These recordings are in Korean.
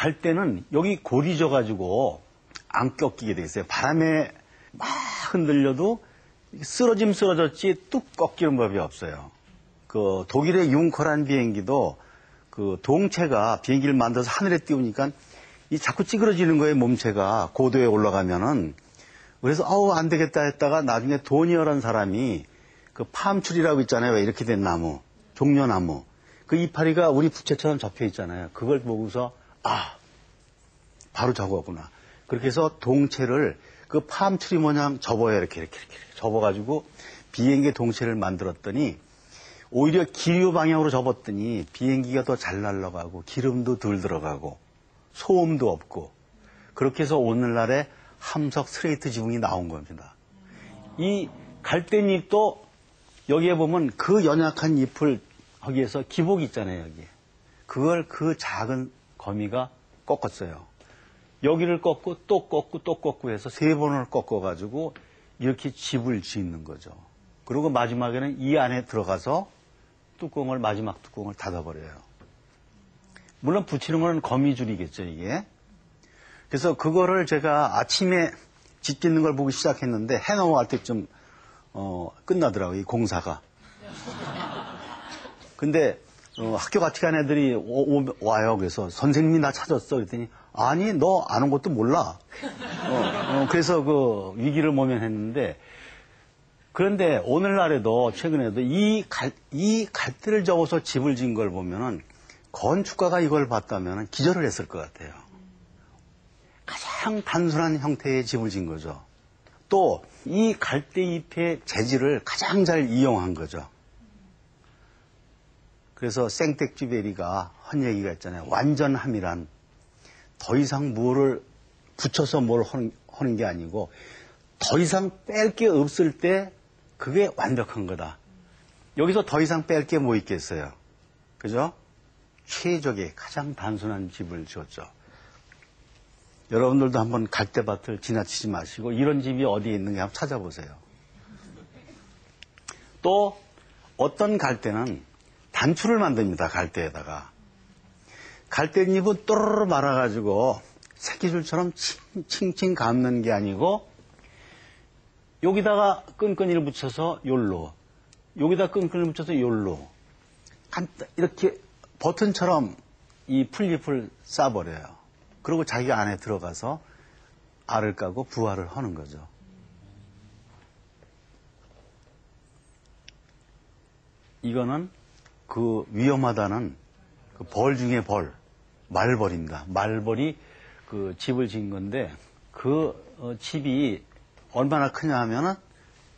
갈대는 여기 골이 져가지고 안 꺾이게 돼 있어요. 바람에 막 흔들려도 쓰러졌지 뚝 꺾이는 법이 없어요. 그 독일의 융커란 비행기도 그 동체가 비행기를 만들어서 하늘에 띄우니까 이 자꾸 찌그러지는 거예요. 몸체가 고도에 올라가면은. 그래서 안 되겠다 했다가 나중에 도니어라는 사람이 그 팜출이라고 있잖아요. 왜 이렇게 된 나무, 종려나무. 그 이파리가 우리 부채처럼 접혀 있잖아요. 그걸 보고서 바로 저거구나. 그렇게 해서 동체를 그 팜트리 모양 접어요. 이렇게 접어가지고 비행기 동체를 만들었더니 오히려 기류 방향으로 접었더니 비행기가 더 잘 날아가고 기름도 덜 들어가고 소음도 없고 그렇게 해서 오늘날의 함석 스트레이트 지붕이 나온 겁니다. 이 갈대잎도 여기에 보면 그 연약한 잎을 거기에서 기복이 있잖아요. 여기. 그걸 그 작은 거미가 꺾었어요. 여기를 꺾고 또 꺾고 또 꺾고 해서 3번을 꺾어가지고 이렇게 집을 짓는 거죠. 그리고 마지막에는 이 안에 들어가서 마지막 뚜껑을 닫아버려요. 물론 붙이는 건 거미줄이겠죠, 이게. 그래서 그거를 제가 아침에 집 짓는 걸 보고 시작했는데 해 넘어갈 때쯤 끝나더라고요, 이 공사가. 근데 학교 같이 간 애들이 와요. 그래서 선생님이 나 찾았어. 그랬더니 아니 너 아는 것도 몰라. 그래서 그 위기를 모면했는데 그런데 오늘날에도 최근에도 이 갈대를 접어서 집을 지은 걸 보면은 건축가가 이걸 봤다면 기절을 했을 것 같아요. 가장 단순한 형태의 집을 지은 거죠. 또 이 갈대잎의 재질을 가장 잘 이용한 거죠. 그래서 생텍쥐베리가 한 얘기가 있잖아요. 완전함이란 더 이상 뭐를 붙여서 뭘 하는 게 아니고 더 이상 뺄 게 없을 때 그게 완벽한 거다. 여기서 더 이상 뺄 게 뭐 있겠어요. 그죠? 최적의 가장 단순한 집을 지었죠. 여러분들도 한번 갈대밭을 지나치지 마시고 이런 집이 어디에 있는가 한번 찾아보세요. 또 어떤 갈대는 단추를 만듭니다. 갈대에다가. 갈대잎은 또르르 말아가지고 새끼줄처럼 칭칭 감는 게 아니고 여기다가 끈끈이를 붙여서 요로, 여기다 끈끈이를 붙여서 요로 이렇게 버튼처럼 이 풀잎을 싸버려요. 그리고 자기가 안에 들어가서 알을 까고 부화를 하는 거죠. 이거는 그 위험하다는 그 벌 중에 벌, 말벌입니다. 말벌이 그 집을 지은 건데 그 집이 얼마나 크냐 하면은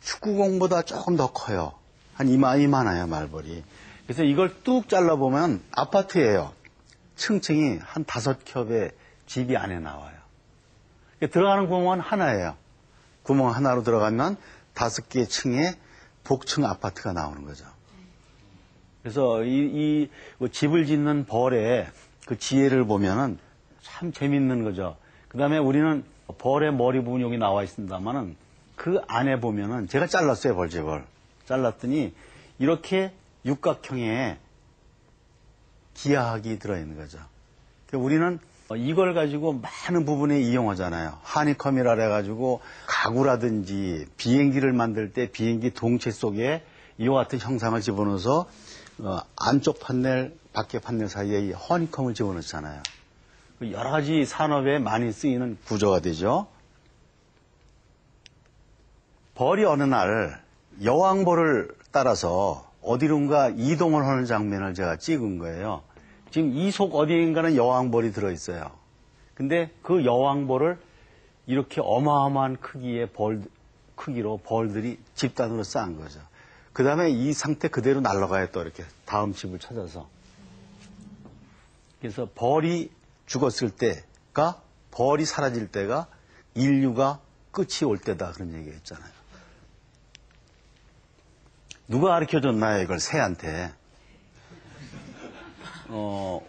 축구공보다 조금 더 커요. 한 이만해요, 말벌이. 그래서 이걸 뚝 잘라보면 아파트예요. 층층이 한 5겹의 집이 안에 나와요. 들어가는 구멍은 하나예요. 구멍 하나로 들어가면 5개 층의 복층 아파트가 나오는 거죠. 그래서 이 집을 짓는 벌의 그 지혜를 보면은 참 재밌는 거죠. 그 다음에 우리는 벌의 머리 부분 여기 나와 있습니다만은 그 안에 보면은 제가 잘랐어요, 벌집을. 잘랐더니 이렇게 육각형의 기하학이 들어있는 거죠. 그러니까 우리는 이걸 가지고 많은 부분에 이용하잖아요. 하니컴이라 해가지고 가구라든지 비행기를 만들 때 비행기 동체 속에 이와 같은 형상을 집어넣어서 안쪽 판넬, 밖에 판넬 사이에 이 허니컴을 집어넣잖아요. 여러 가지 산업에 많이 쓰이는 구조가 되죠. 벌이 어느 날 여왕벌을 따라서 어디론가 이동을 하는 장면을 제가 찍은 거예요. 지금 이 속 어디인가는 여왕벌이 들어있어요. 근데 그 여왕벌을 이렇게 어마어마한 크기의 크기로 벌들이 집단으로 쌓은 거죠. 그 다음에 이 상태 그대로 날아가요. 또 이렇게 다음 집을 찾아서. 그래서 벌이 죽었을 때가, 벌이 사라질 때가 인류가 끝이 올 때다. 그런 얘기가 있잖아요. 누가 가르쳐줬나요? 이걸 새한테.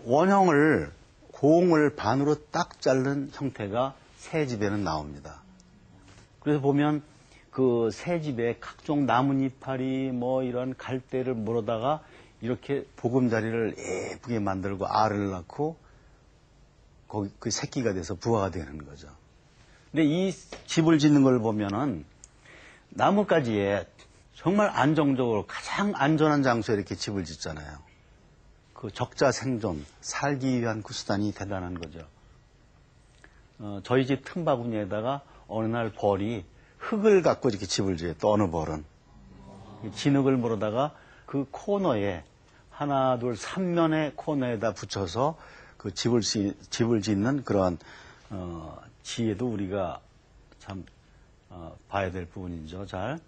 원형을, 공을 반으로 딱 자른 형태가 새집에는 나옵니다. 그래서 보면 그 새집에 각종 나뭇잎파리 뭐 이런 갈대를 물어다가 이렇게 보금자리를 예쁘게 만들고 알을 낳고 거기 그 새끼가 돼서 부화가 되는 거죠. 근데 이 집을 짓는 걸 보면은 나뭇가지에 정말 안정적으로 가장 안전한 장소에 이렇게 집을 짓잖아요. 그 적자 생존, 살기 위한 그 수단이 대단한 거죠. 저희 집 틈바구니에다가 어느 날 벌이 흙을 갖고 이렇게 집을 지어요. 또 어느 벌은. 진흙을 물어다가 그 코너에 하나, 둘, 3면의 코너에다 붙여서 그 집을 짓는 그런, 지혜도 우리가 참, 봐야 될 부분이죠. 잘.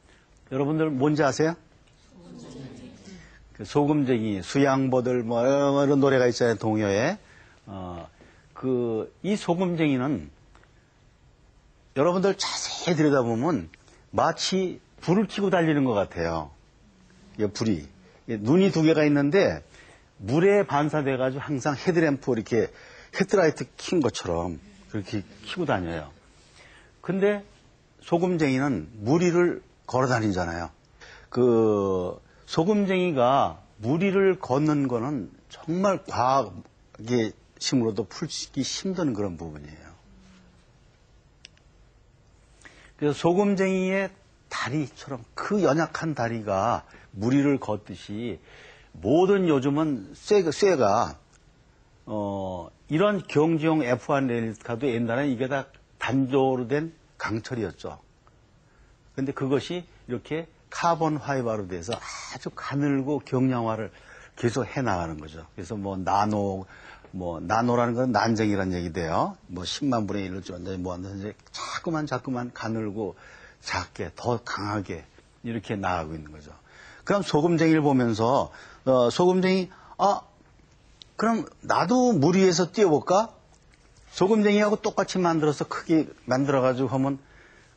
여러분들 뭔지 아세요? 그 소금쟁이, 수양보들, 뭐, 이런 노래가 있잖아요. 동요에. 이 소금쟁이는 여러분들 자세히 들여다보면 마치 불을 켜고 달리는 것 같아요. 이 불이. 눈이 두 개가 있는데 물에 반사돼가지고 항상 헤드램프 이렇게 헤드라이트 킨 것처럼 그렇게 켜고 다녀요. 근데 소금쟁이는 물 위를 걸어 다니잖아요. 그 소금쟁이가 물 위를 걷는 거는 정말 과학의 힘으로도 풀기 힘든 그런 부분이에요. 그래서 소금쟁이의 다리처럼 그 연약한 다리가 물 위를 걷듯이 모든 요즘은 쇠가 이런 경주용 F1 레일카도 옛날에 이게 다 단조로 된 강철이었죠. 근데 그것이 이렇게 카본 파이버로 돼서 아주 가늘고 경량화를 계속 해 나가는 거죠. 그래서 나노라는 건 난쟁이라는 얘기돼요. 10만 분의 1로 줄었는데 이제 자꾸만 가늘고 작게 더 강하게 이렇게 나가고 있는 거죠. 그럼 소금쟁이를 보면서 소금쟁이 그럼 나도 물 위에서 뛰어볼까? 소금쟁이하고 똑같이 만들어서 크게 만들어가지고 하면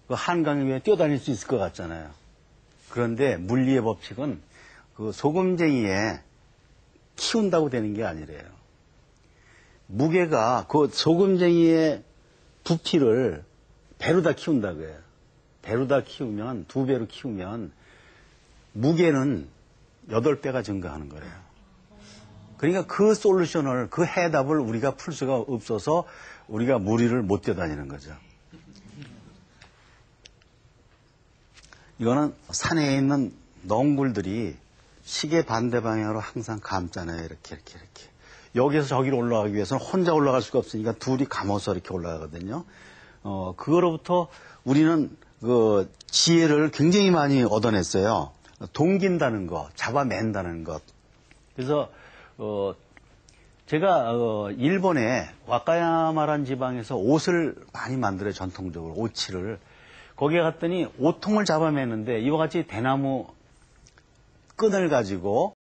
그 한강 위에 뛰어다닐 수 있을 것 같잖아요. 그런데 물리의 법칙은 그 소금쟁이에 키운다고 되는 게 아니래요. 무게가 그 소금쟁이의 부피를 배로 다 키운다고 해요. 배로 다 키우면, 2배로 키우면 무게는 8배가 증가하는 거예요. 그러니까 그 솔루션을, 그 해답을 우리가 풀 수가 없어서 우리가 물 위를 못 뛰어다니는 거죠. 이거는 산에 있는 넝굴들이 시계 반대 방향으로 항상 감잖아요. 이렇게. 여기에서 저기로 올라가기 위해서는 혼자 올라갈 수가 없으니까 둘이 감아서 이렇게 올라가거든요. 그거로부터 우리는 그 지혜를 굉장히 많이 얻어냈어요. 동긴다는 것, 잡아맨다는 것. 그래서 제가 일본의 와카야마라는 지방에서 옷을 많이 만들어요. 전통적으로 오치를. 거기에 갔더니 옷통을 잡아매는데 이와 같이 대나무 끈을 가지고